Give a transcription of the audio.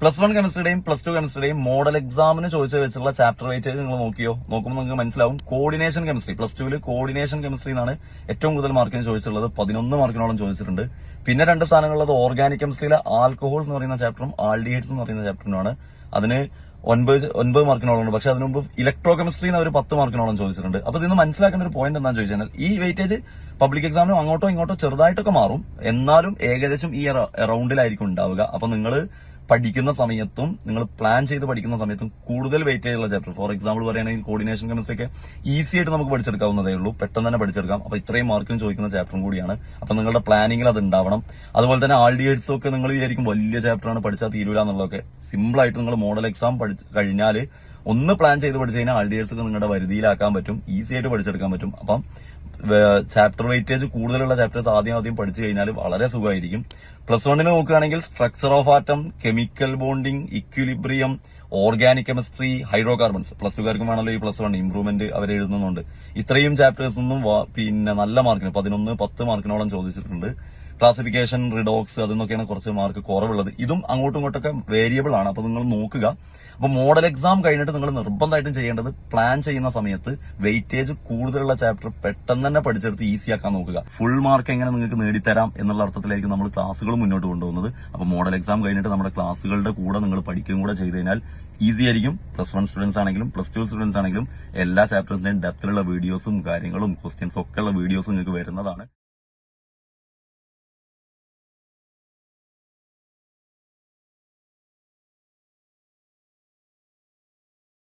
+1 കെമിസ്ട്രിയുടെയും +2 കെമിസ്ട്രിയുടെയും model എക്സാമിന് ചോദിച്ചു വെച്ചിട്ടുള്ള ചാപ്റ്റർ വെയിറ്റേജ് നിങ്ങൾ നോക്കുമ്പോൾ നിങ്ങൾക്ക് മനസ്സിലാവും. കോർഡിനേഷൻ കെമിസ്ട്രി +2 കോർഡിനേഷൻ കെമിസ്ട്രി എന്നാണ് ഏറ്റവും കൂടുതൽ മാർക്കിന് ചോദിച്ചിട്ടുള്ളത്. 11 മാർക്കിനോളം ചോദിച്ചിട്ടുണ്ട്. പിന്നെ 2 സ്ഥാനങ്ങളുള്ളത് ഓർഗാനിക് കെമിസ്ട്രിയിലെ ആൽക്കഹോൾസ് എന്ന് പറയുന്ന ചാപ്റ്ററും ആൾഡിഹൈഡ്സ് എന്ന് പറയുന്ന ചാപ്റ്ററിനുമാണ്. അതിന് 9 മാർക്കിനോളം ഉണ്ട്. പക്ഷെ അതിനു മുമ്പ് ഇലക്ട്രോ കെമിസ്ട്രിന്ന് അവർ 10 മാർക്കിനോളം ചോദിച്ചിട്ടുണ്ട്. അപ്പൊ ഇതിന് മനസ്സിലാക്കേണ്ട ഒരു പോയിന്റ് എന്താണെന്ന് ചോദിച്ചാൽ ഈ വെയിറ്റേജ് പബ്ലിക് എക്സാമിനും അങ്ങോട്ടോ ഇങ്ങോട്ടോ ചെറുതായിട്ടൊക്കെ മാറും. എന്നാലും ഏകദേശം ഈ റൗണ്ടിലായിരിക്കും ഉണ്ടാവുക. അപ്പൊ നിങ്ങൾ പഠിക്കുന്ന സമയത്തും നിങ്ങൾ പ്ലാൻ ചെയ്ത് പഠിക്കുന്ന സമയത്തും കൂടുതൽ വെയിറ്റേജ് ഉള്ള ചാപ്റ്റർ, ഫോർ എക്സാമ്പിൾ പറയുകയാണെങ്കിൽ കോർഡിനേഷൻ കെമിസ്ട്രി ഒക്കെ ഈസി ആയിട്ട് നമുക്ക് പഠിച്ചെടുക്കാവുന്നതേ ഉള്ളൂ, പെട്ടെന്ന് തന്നെ പഠിച്ചെടുക്കാം. അപ്പൊ ഇത്രയും മാർക്കിന് ചോദിക്കുന്ന ചാപ്റ്ററും കൂടിയാണ്. അപ്പൊ നിങ്ങളുടെ പ്ലാനിങ്ങിൽ അത് ഉണ്ടാവണം. അതുപോലെ തന്നെ ആൾഡിഹൈഡ്സും ഒക്കെ നിങ്ങൾ വിചാരിക്കും വലിയ ചാപ്റ്ററാണ്, പഠിച്ചാൽ തീരൂല എന്നുള്ളതൊക്കെ. സിമ്പിൾ ആയിട്ട് നിങ്ങൾ മോഡൽ എക്സാം പഠിച്ചു കഴിഞ്ഞാൽ ഒന്ന് പ്ലാൻ ചെയ്ത് പഠിച്ചു കഴിഞ്ഞാൽ ആൾഡിഹൈഡ്സ് ഒക്കെ നിങ്ങളുടെ വരുതിയിലാക്കാൻ പറ്റും, ഈസി ആയിട്ട് പഠിച്ചെടുക്കാൻ പറ്റും. അപ്പം ചാപ്റ്റർ വെയിറ്റേജ് കൂടുതലുള്ള ചാപ്റ്റേഴ്സ് ആദ്യം പഠിച്ചു കഴിഞ്ഞാൽ വളരെ സുഖമായിരിക്കും. +1 നോക്കുകയാണെങ്കിൽ structure of atom, chemical bonding, equilibrium, organic chemistry, hydro carbons. +2 കാർക്കും വേണമല്ലോ ഈ +1 ഇംപ്രൂവ്മെന്റ് അവർ എഴുതുന്നുണ്ട്. ഇത്രയും ചാപ്റ്റേഴ്സ് ഒന്നും പിന്നെ നല്ല മാർക്കിന് 11-10 മാർക്കിനോളം ചോദിച്ചിട്ടുണ്ട്. ക്ലാസിഫിക്കേഷൻ, റിഡോക്സ് അതെന്നൊക്കെയാണ് കുറച്ച് മാർക്ക് കുറവുള്ളത്. ഇതും അങ്ങോട്ടും ഇങ്ങോട്ടൊക്കെ വേരിയബിൾ ആണ്. അപ്പൊ നിങ്ങൾ നോക്കുക. അപ്പൊ മോഡൽ എക്സാം കഴിഞ്ഞിട്ട് നിങ്ങൾ നിർബന്ധമായിട്ടും ചെയ്യേണ്ടത് പ്ലാൻ ചെയ്യുന്ന സമയത്ത് വെയിറ്റേജ് കൂടുതലുള്ള ചാപ്റ്റർ പെട്ടെന്ന് തന്നെ പഠിച്ചെടുത്ത് ഈസി ആക്കാൻ നോക്കുക. ഫുൾ മാർക്ക് എങ്ങനെ നിങ്ങൾക്ക് നേടിത്തരാം എന്നുള്ള അർത്ഥത്തിലായിരിക്കും നമ്മൾ ക്ലാസ്സുകൾ മുന്നോട്ട് കൊണ്ടുപോകുന്നത്. അപ്പൊ മോഡൽ എക്സാം കഴിഞ്ഞിട്ട് നമ്മുടെ ക്ലാസ്സുകളുടെ കൂടെ നിങ്ങൾ പഠിക്കുകയും കൂടെ ചെയ്ത് കഴിഞ്ഞാൽ ഈസി ആയിരിക്കും. +1 സ്റ്റുഡൻസ് ആണെങ്കിലും +2 സ്റ്റുഡൻസ് ആണെങ്കിലും എല്ലാ ചാപ്റ്റേഴ്സിന്റെയും ഡെപ്തിലുള്ള വീഡിയോസും കാര്യങ്ങളും ക്വസ്റ്റ്യൻസും ഒക്കെ ഉള്ള വീഡിയോസ് നിങ്ങൾക്ക് വരുന്നതാണ്.